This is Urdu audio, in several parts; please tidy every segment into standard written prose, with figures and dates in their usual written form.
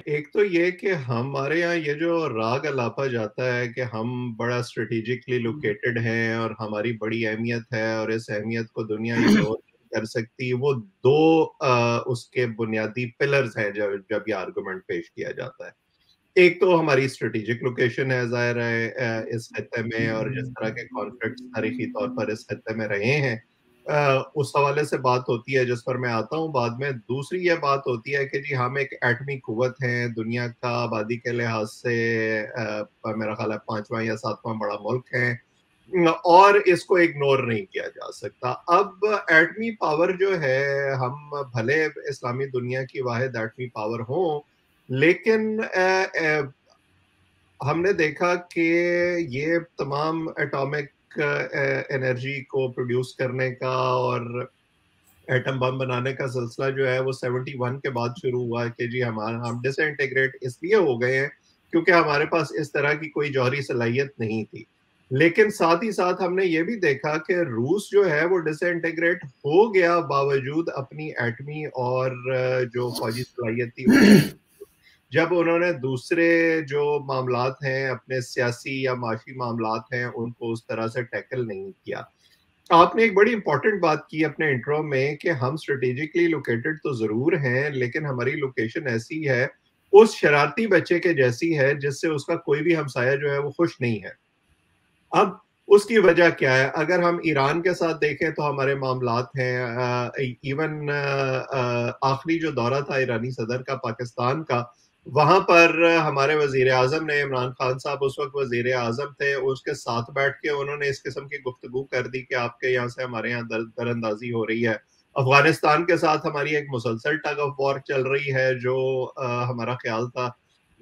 ایک تو یہ کہ ہمارے یہاں یہ جو راگ الاپا جاتا ہے کہ ہم بڑا اسٹریٹجکلی لوکیٹڈ ہیں اور ہماری بڑی اہمیت ہے اور اس اہمیت کو دنیا اگنور نہیں کر سکتی، وہ دو اس کے بنیادی پلرز ہیں جب جب یہ آرگومنٹ پیش کیا جاتا ہے۔ ایک تو ہماری اسٹریٹجک لوکیشن ہے، ظاہر ہے اس خطے میں، اور جس طرح کے کانفلکٹس تاریخی طور پر اس خطے میں رہے ہیں، اس حوالے سے بات ہوتی ہے جس پر میں آتا ہوں بعد میں۔ دوسری یہ بات ہوتی ہے کہ جی ہم ایک ایٹمی قوت ہیں، دنیا کا آبادی کے لحاظ سے میرا خیال ہے 5واں یا 7واں بڑا ملک ہے، اور اس کو اگنور نہیں کیا جا سکتا۔ اب ایٹمی پاور جو ہے، ہم بھلے اسلامی دنیا کی واحد ایٹمی پاور ہوں، لیکن ہم نے دیکھا کہ یہ تمام ایٹامک انرجی کو پروڈیوس کرنے کا اور ایٹم بم بنانے کا سلسلہ جو ہے وہ 71 کے بعد شروع ہوا کہ جی ہم ڈس انٹیگریٹ اس لیے ہو گئے ہیں کیونکہ ہمارے پاس اس طرح کی کوئی جوہری صلاحیت نہیں تھی۔ لیکن ساتھ ہی ساتھ ہم نے یہ بھی دیکھا کہ روس جو ہے وہ ڈس انٹیگریٹ ہو گیا باوجود اپنی ایٹمی اور جو فوجی صلاحیت تھی اس کے، جب انہوں نے دوسرے جو معاملات ہیں، اپنے سیاسی یا معاشی معاملات ہیں، ان کو اس طرح سے ٹیکل نہیں کیا۔ آپ نے ایک بڑی امپورٹنٹ بات کی اپنے انٹرو میں کہ ہم اسٹریٹجکلی لوکیٹڈ تو ضرور ہیں، لیکن ہماری لوکیشن ایسی ہے، اس شرارتی بچے کے جیسی ہے جس سے اس کا کوئی بھی ہمسایہ جو ہے وہ خوش نہیں ہے۔ اب اس کی وجہ کیا ہے؟ اگر ہم ایران کے ساتھ دیکھیں تو ہمارے معاملات ہیں، ایون آخری جو دورہ تھا ایرانی صدر کا پاکستان کا، وہاں پر ہمارے وزیر اعظم نے، عمران خان صاحب اس وقت وزیر اعظم تھے، اس کے ساتھ بیٹھ کے انہوں نے اس قسم کی گفتگو کر دی کہ آپ کے یہاں سے ہمارے یہاں در اندازی ہو رہی ہے۔ افغانستان کے ساتھ ہماری ایک مسلسل ٹگ آف وار چل رہی ہے، جو ہمارا خیال تھا،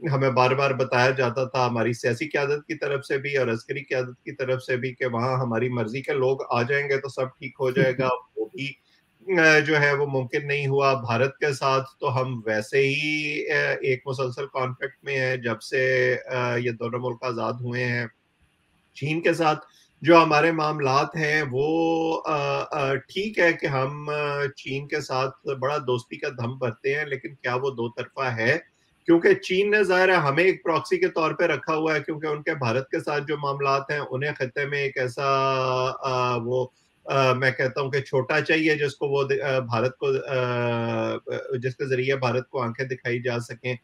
ہمیں بار بار بتایا جاتا تھا ہماری سیاسی قیادت کی طرف سے بھی اور عسکری قیادت کی طرف سے بھی کہ وہاں ہماری مرضی کے لوگ آ جائیں گے تو سب ٹھیک ہو جائے گا، وہ بھی جو ہے وہ ممکن نہیں ہوا۔ بھارت کے ساتھ تو ہم ویسے ہی ایک مسلسل کانفلکٹ میں ہیں جب سے یہ دونوں ملک آزاد ہوئے ہیں۔ چین کے ساتھ جو ہمارے معاملات ہیں وہ ٹھیک ہے کہ ہم چین کے ساتھ بڑا دوستی کا دھم بھرتے ہیں، لیکن کیا وہ دو طرفہ ہے؟ کیونکہ چین نے ظاہر ہے ہمیں ایک پراکسی کے طور پہ رکھا ہوا ہے، کیونکہ ان کے بھارت کے ساتھ جو معاملات ہیں انہیں خطے میں ایک ایسا وہ میں کہتا ہوں کہ چھوٹا چاہیے جس کو وہ بھارت کو جس کے ذریعے بھارت کو آنکھیں دکھائی جا سکیں۔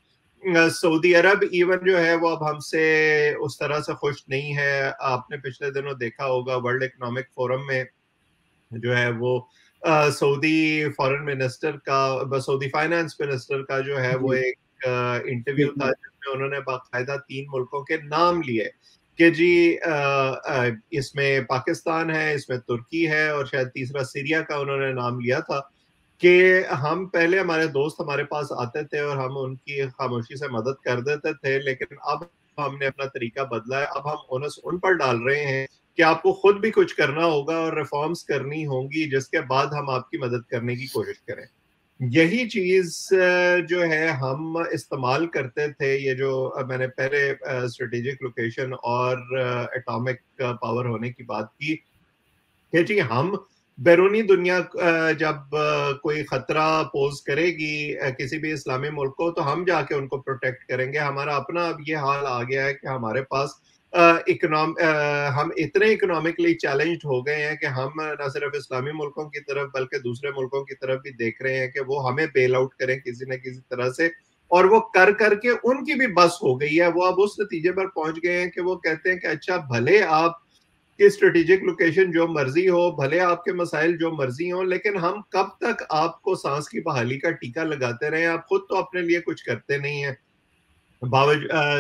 سعودی عرب ایون جو ہے وہ اب ہم سے اس طرح سے خوش نہیں ہے۔ آپ نے پچھلے دنوں دیکھا ہوگا ورلڈ اکنامک فورم میں جو ہے وہ سعودی فارن منسٹر کا، سعودی فائنانس منسٹر کا جو ہے وہ جی ایک انٹرویو تھا اسٹیٹمنٹ. جس میں انہوں نے باقاعدہ 3 ملکوں کے نام لیے کہ جی اس میں پاکستان ہے، اس میں ترکی ہے، اور شاید تیسرا سیریا کا انہوں نے نام لیا تھا، کہ ہم پہلے ہمارے دوست ہمارے پاس آتے تھے اور ہم ان کی خاموشی سے مدد کر دیتے تھے، لیکن اب ہم نے اپنا طریقہ بدلا ہے۔ اب ہم اونس ان پر ڈال رہے ہیں کہ آپ کو خود بھی کچھ کرنا ہوگا اور ریفارمز کرنی ہوں گی، جس کے بعد ہم آپ کی مدد کرنے کی کوشش کریں۔ یہی چیز جو ہے ہم استعمال کرتے تھے، یہ جو میں نے پہلے اسٹریٹجک لوکیشن اور ایٹامک پاور ہونے کی بات کی، کہ جی ہم بیرونی دنیا جب کوئی خطرہ پوز کرے گی کسی بھی اسلامی ملک کو، تو ہم جا کے ان کو پروٹیکٹ کریں گے۔ ہمارا اپنا اب یہ حال آ گیا ہے کہ ہمارے پاس ہم اتنے اکنامکلی چیلنجڈ ہو گئے ہیں کہ ہم نہ صرف اسلامی ملکوں کی طرف بلکہ دوسرے ملکوں کی طرف بھی دیکھ رہے ہیں کہ وہ ہمیں بیل آؤٹ کریں کسی نہ کسی طرح سے، اور وہ کر کر کے ان کی بھی بس ہو گئی ہے۔ وہ اب اس نتیجے پر پہنچ گئے ہیں کہ وہ کہتے ہیں کہ اچھا بھلے آپ کہ اسٹریٹجک لوکیشن جو مرضی ہو، بھلے آپ کے مسائل جو مرضی ہوں، لیکن ہم کب تک آپ کو سانس کی بحالی کا ٹیکہ لگاتے رہے؟ آپ خود تو اپنے لیے کچھ کرتے نہیں ہیں،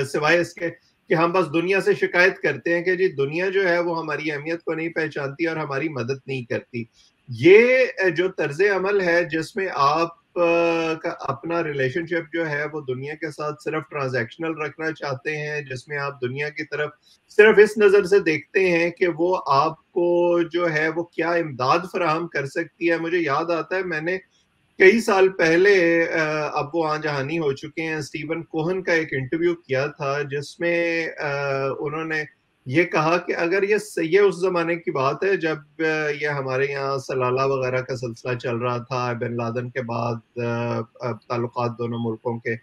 سوائے اس کے کہ ہم بس دنیا سے شکایت کرتے ہیں کہ جی دنیا جو ہے وہ ہماری اہمیت کو نہیں پہچانتی اور ہماری مدد نہیں کرتی۔ یہ جو طرز عمل ہے جس میں آپ کا اپنا ریلیشن شپ جو ہے وہ دنیا کے ساتھ صرف ٹرانزیکشنل رکھنا چاہتے ہیں، جس میں آپ دنیا کی طرف صرف اس نظر سے دیکھتے ہیں کہ وہ آپ کو جو ہے وہ کیا امداد فراہم کر سکتی ہے۔ مجھے یاد آتا ہے میں نے کئی سال پہلے اب وہ آن جہانی ہو چکے ہیں، اسٹیون کوہن کا ایک انٹرویو کیا تھا جس میں انہوں نے یہ کہا کہ اگر یہ اس زمانے کی بات ہے جب یہ ہمارے یہاں سلالہ وغیرہ کا سلسلہ چل رہا تھا بن لادن کے بعد، تعلقات دونوں ملکوں کے،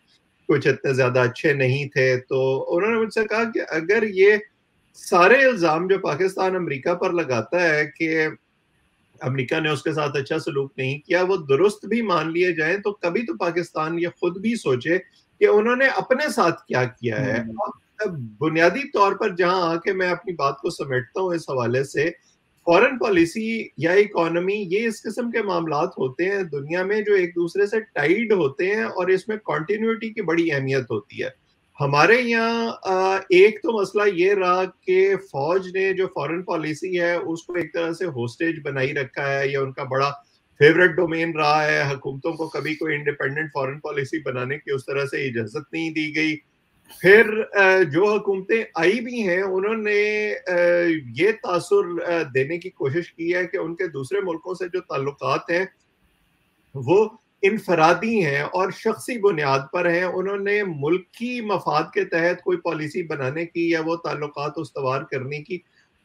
کچھ اتنے زیادہ اچھے نہیں تھے. تو انہوں نے مجھ سے کہا کہ اگر یہ سارے الزام جو پاکستان امریکہ پر لگاتا ہے کہ امریکہ نے اس کے ساتھ اچھا سلوک نہیں کیا وہ درست بھی مان لیے جائیں تو کبھی تو پاکستان یہ خود بھی سوچے کہ انہوں نے اپنے ساتھ کیا کیا ہے. اب بنیادی طور پر جہاں آ کے میں اپنی بات کو سمیٹتا ہوں اس حوالے سے, فارن پالیسی یا اکانومی یہ اس قسم کے معاملات ہوتے ہیں دنیا میں جو ایک دوسرے سے ٹائیڈ ہوتے ہیں اور اس میں کنٹینیوٹی کی بڑی اہمیت ہوتی ہے. ہمارے یہاں ایک تو مسئلہ یہ رہا کہ فوج نے جو فارن پالیسی ہے اس کو ایک طرح سے ہوسٹیج بنائی رکھا ہے, یا ان کا بڑا فیوریٹ ڈومین رہا ہے. حکومتوں کو کبھی کوئی انڈیپینڈنٹ فارن پالیسی بنانے کی اس طرح سے اجازت نہیں دی گئی. پھر جو حکومتیں آئی بھی ہیں انہوں نے یہ تاثر دینے کی کوشش کی ہے کہ ان کے دوسرے ملکوں سے جو تعلقات ہیں وہ انفرادی ہیں اور شخصی بنیاد پر ہیں. انہوں نے ملکی مفاد کے تحت کوئی پالیسی بنانے کی یا وہ تعلقات استوار کرنے کی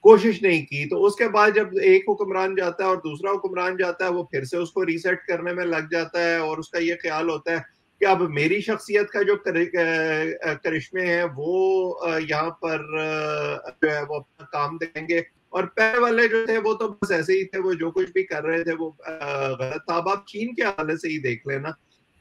کوشش نہیں کی. تو اس کے بعد جب ایک حکمران جاتا ہے اور دوسرا حکمران جاتا ہے وہ پھر سے اس کو ریسیٹ کرنے میں لگ جاتا ہے اور اس کا یہ خیال ہوتا ہے کہ اب میری شخصیت کا جو کرشمے ہیں وہ یہاں پر جو ہے وہ اپنا کام دیں گے, اور پہلے والے جو تھے وہ تو بس ایسے ہی تھے, وہ جو کچھ بھی کر رہے تھے وہ غلط تھا. اب آپ چین کے حوالے سے ہی دیکھ لینا,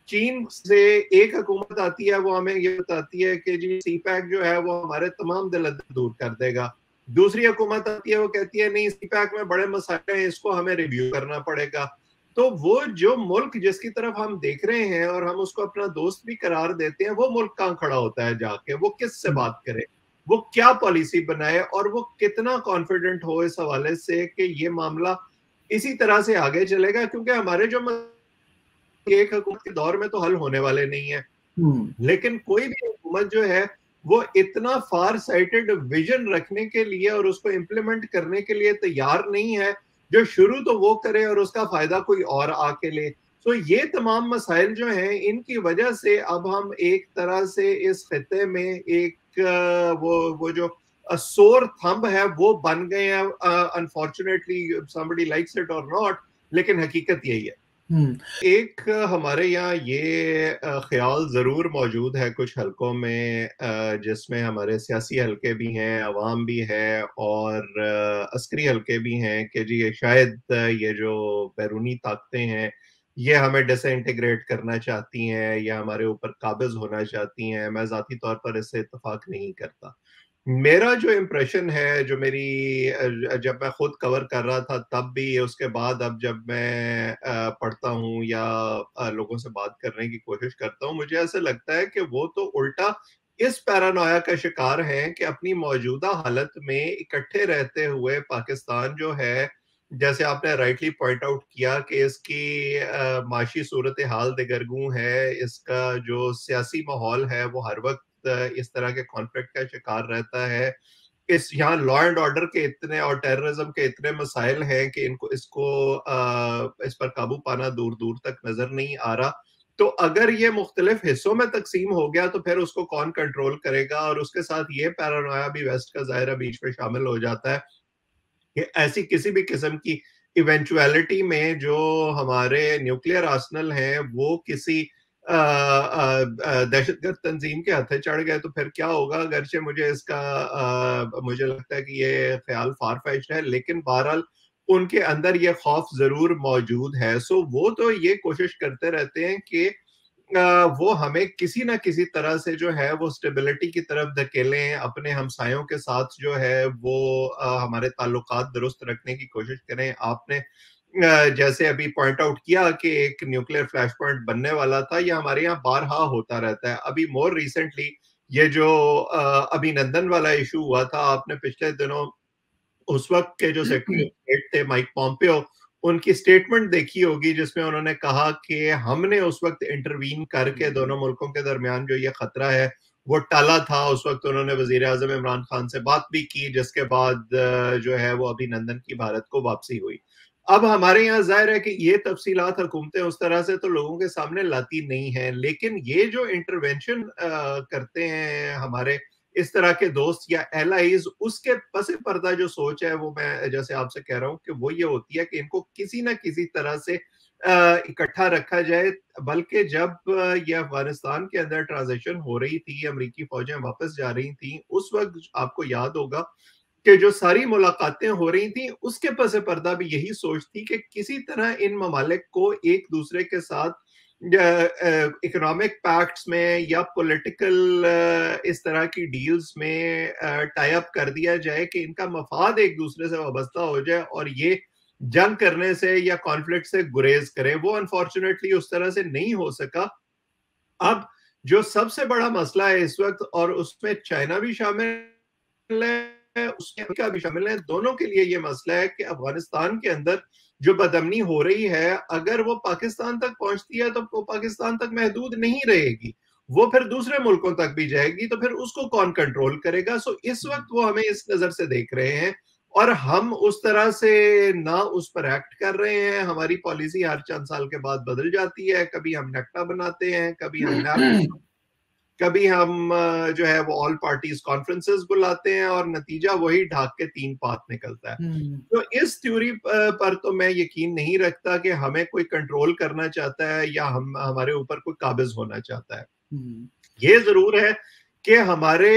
چین سے ایک حکومت آتی ہے وہ ہمیں یہ بتاتی ہے کہ جی سی پیک جو ہے وہ ہمارے تمام دل دور کر دے گا. دوسری حکومت آتی ہے وہ کہتی ہے نہیں سی پیک میں بڑے مسائل ہیں اس کو ہمیں ریویو کرنا پڑے گا. تو وہ جو ملک جس کی طرف ہم دیکھ رہے ہیں اور ہم اس کو اپنا دوست بھی قرار دیتے ہیں وہ ملک کہاں کھڑا ہوتا ہے جا کے, وہ کس سے بات کرے, وہ کیا پالیسی بنائے, اور وہ کتنا کانفیڈنٹ ہو اس حوالے سے کہ یہ معاملہ اسی طرح سے آگے چلے گا. کیونکہ ہمارے جو ایک حکومت کے دور میں تو حل ہونے والے نہیں ہیں, لیکن کوئی بھی حکومت جو ہے وہ اتنا فار سائٹڈ ویژن رکھنے کے لیے اور اس کو امپلیمنٹ کرنے کے لیے تیار نہیں ہے جو شروع تو وہ کرے اور اس کا فائدہ کوئی اور آ کے لے. تو یہ تمام مسائل جو ہیں ان کی وجہ سے اب ہم ایک طرح سے اس خطے میں ایک وہ جو سور تھمب ہے وہ بن گئے ہیں, unfortunately somebody likes it or not, لیکن حقیقت یہی ہے. ایک ہمارے یہاں یہ خیال ضرور موجود ہے کچھ حلقوں میں جس میں ہمارے سیاسی حلقے بھی ہیں, عوام بھی ہے اور عسکری حلقے بھی ہیں کہ جی شاید یہ جو بیرونی طاقتیں ہیں یہ ہمیں ڈس انٹیگریٹ کرنا چاہتی ہیں یا ہمارے اوپر قابض ہونا چاہتی ہیں. میں ذاتی طور پر اس سے اتفاق نہیں کرتا. میرا جو امپریشن ہے جو میری جب میں خود کور کر رہا تھا تب بھی, اس کے بعد اب جب میں پڑھتا ہوں یا لوگوں سے بات کرنے کی کوشش کرتا ہوں, مجھے ایسے لگتا ہے کہ وہ تو الٹا اس پیرانویا کا شکار ہیں کہ اپنی موجودہ حالت میں اکٹھے رہتے ہوئے پاکستان جو ہے, جیسے آپ نے رائٹلی پوائنٹ آؤٹ کیا کہ اس کی معاشی صورتحال دگرگوں ہے, اس کا جو سیاسی ماحول ہے وہ ہر وقت اس طرح کے کانفلکٹ کا شکار رہتا ہے. یہاں لا اینڈ آرڈر کے اتنے اور ٹیررزم کے اتنے مسائل ہیں کہ اس پر قابو پانا دور دور تک نظر نہیں آ رہا. تو اگر یہ مختلف حصوں میں تقسیم ہو گیا تو پھر اس کو کون کنٹرول کرے گا, اور اس کے ساتھ یہ پیرانویا بھی ویسٹ کا ظاہرہ بیچ میں شامل ہو جاتا ہے کہ ایسی کسی بھی قسم کی ایونچویلٹی میں جو ہمارے نیوکلیئر آرسنل ہیں وہ کسی دہشت گرد تنظیم کے ہتھے چڑھ گئے تو پھر کیا ہوگا. اگرچہ مجھے لگتا ہے کہ یہ خیال فار فیچڈ ہے, لیکن بہرحال ان کے اندر یہ خوف ضرور موجود ہے. سو وہ تو یہ کوشش کرتے رہتے ہیں کہ وہ ہمیں کسی نہ کسی طرح سے جو ہے وہ سٹیبلٹی کی طرف دھکیلیں, اپنے ہمسایوں کے ساتھ جو ہے وہ ہمارے تعلقات درست رکھنے کی کوشش کریں. آپ نے جیسے ابھی پوائنٹ آؤٹ کیا کہ ایک نیوکلیئر فلیش پوائنٹ بننے والا تھا, یہ ہمارے یہاں بارہا ہوتا رہتا ہے. ابھی مور ریسنٹلی یہ جو ابھی نندن والا ایشو ہوا تھا, آپ نے پچھلے دنوں اس وقت کے جو سیکرٹری آف اسٹیٹ تھے مائک پومپیو, ان کی سٹیٹمنٹ دیکھی ہوگی جس میں انہوں نے کہا کہ ہم نے اس وقت انٹروین کر کے دونوں ملکوں کے درمیان جو یہ خطرہ ہے وہ ٹالا تھا. اس وقت انہوں نے وزیر اعظم عمران خان سے بات بھی کی جس کے بعد جو ہے وہ ابھی نندن کی بھارت کو واپسی ہوئی. اب ہمارے یہاں ظاہر ہے کہ یہ تفصیلات حکومتیں اس طرح سے تو لوگوں کے سامنے لاتی نہیں ہیں, لیکن یہ جو انٹرونشن کرتے ہیں ہمارے اس طرح کے دوست یا ایلائز, اس کے پس پردہ جو سوچ ہے وہ میں جیسے آپ سے کہہ رہا ہوں کہ وہ یہ ہوتی ہے کہ ان کو کسی نہ کسی طرح سے اکٹھا رکھا جائے، بلکہ جب یہ افغانستان کے اندر ٹرانزیکشن ہو رہی تھی، امریکی فوجیں واپس جا رہی تھیں، اس وقت آپ کو یاد ہوگا کہ جو ساری ملاقاتیں ہو رہی تھیں اس کے پس پردہ بھی یہی سوچ تھی کہ کسی طرح ان ممالک کو ایک دوسرے کے ساتھ اکنامک پیکٹس میں یا پولیٹیکل اس طرح کی ڈیلز میں ٹائی اپ کر دیا جائے کہ ان کا مفاد ایک دوسرے سے وابستہ ہو جائے اور یہ جنگ کرنے سے یا کانفلکٹ سے گریز کریں. وہ انفارچونیٹلی اس طرح سے نہیں ہو سکا. اب جو سب سے بڑا مسئلہ ہے اس وقت، اور اس میں چائنا بھی شامل ہے، اس میں امریکہ بھی شامل ہے، دونوں کے لیے یہ مسئلہ ہے کہ افغانستان کے اندر جو بدامنی ہو رہی ہے اگر وہ پاکستان تک پہنچتی ہے تو وہ پاکستان تک محدود نہیں رہے گی، وہ پھر دوسرے ملکوں تک بھی جائے گی، تو پھر اس کو کون کنٹرول کرے گا؟ سو اس وقت وہ ہمیں اس نظر سے دیکھ رہے ہیں اور ہم اس طرح سے نہ اس پر ایکٹ کر رہے ہیں. ہماری پالیسی ہر چند سال کے بعد بدل جاتی ہے، کبھی ہم نیکٹا بناتے ہیں، کبھی ہم کبھی ہم جو ہے وہ آل پارٹیز کانفرنسز بلاتے ہیں اور نتیجہ وہی ڈھاک کے 3 پات نکلتا ہے. تو اس تھیوری پر تو میں یقین نہیں رکھتا کہ ہمیں کوئی کنٹرول کرنا چاہتا ہے یا ہمارے اوپر کوئی قابض ہونا چاہتا ہے. یہ ضرور ہے کہ ہمارے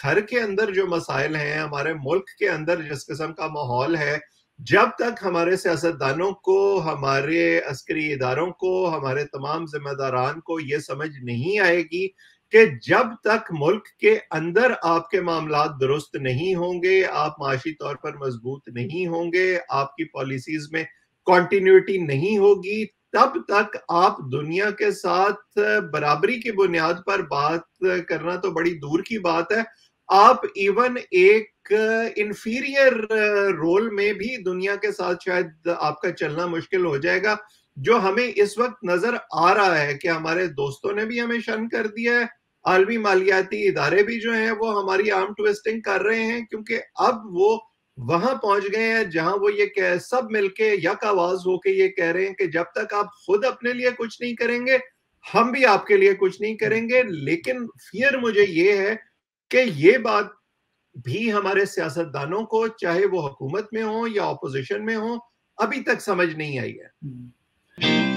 گھر کے اندر جو مسائل ہیں، ہمارے ملک کے اندر جس قسم کا ماحول ہے، جب تک ہمارے سیاستدانوں کو، ہمارے عسکری اداروں کو، ہمارے تمام ذمہ داران کو یہ سمجھ نہیں آئے گی کہ جب تک ملک کے اندر آپ کے معاملات درست نہیں ہوں گے، آپ معاشی طور پر مضبوط نہیں ہوں گے، آپ کی پالیسیز میں کنٹینیوٹی نہیں ہوگی، تب تک آپ دنیا کے ساتھ برابری کی بنیاد پر بات کرنا تو بڑی دور کی بات ہے. آپ ایون ایک انفیریئر رول میں بھی دنیا کے ساتھ شاید آپ کا چلنا مشکل ہو جائے گا، جو ہمیں اس وقت نظر آ رہا ہے کہ ہمارے دوستوں نے بھی ہمیں شن کر دیا ہے. عالمی مالیاتی ادارے بھی جو ہیں وہ ہماری آرم ٹویسٹنگ کر رہے ہیں، کیونکہ اب وہ وہاں پہنچ گئے ہیں جہاں وہ یہ سب مل کے یک آواز ہو کے یہ کہہ رہے ہیں کہ جب تک آپ خود اپنے لیے کچھ نہیں کریں گے ہم بھی آپ کے لیے کچھ نہیں کریں گے. لیکن فیئر مجھے یہ ہے کہ یہ بات بھی ہمارے سیاستدانوں کو، چاہے وہ حکومت میں ہوں یا اپوزیشن میں ہوں، ابھی تک سمجھ نہیں آئی ہے.